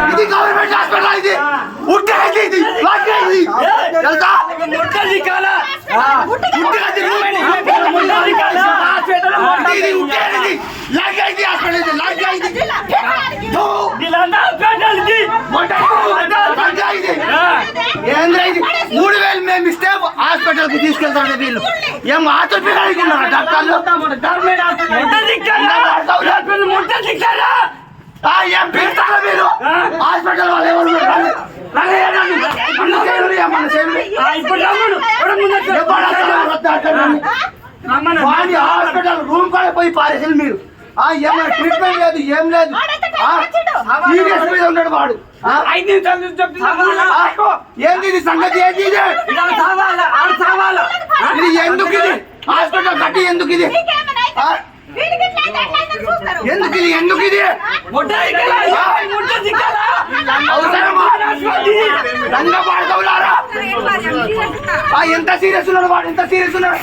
ఇది government hospital ఇది ఉట్టేది ఇది లాగేది తెలుసా ముట్టది కాల ఉట్టేది హాస్పిటల్ ఇది ఉట్టేది లాగేది హాస్పిటల్ ఇది లాగేది తో దిలానా హాస్పిటల్ ఇది లాగేది ఏంద్రా ఇది 3000 మేము ఇస్తే హాస్పిటల్ కి తీసుకెళ్తారు వీళ్ళు ఏం హాస్పిటల్ అనుకున్నారా డాక్టర్లు గవర్నమెంట్ హాస్పిటల్ ముట్టది కాల ఏం పెడతారా మీరు హాస్పిటల్ వాళ్ళు ఎవరు హాస్పిటల్ రూమ్ కూడా పోయి పారేసారు మీరు ఏమైనా ట్రీట్మెంట్ లేదు ఏం లేదు సీరియస్ మీద ఉన్నాడు వాడు ఏంది ఇది సంగతి ఏంది ఇది ఎందుకు ఇది హాస్పిటల్ కట్టి ఎందుకు ఇది ఎందుకు ఇది ఎందుకు ఇది ఎంత సీరియస్ ఉన్నాడు వాడు ఎంత సీరియస్ ఉన్నాడు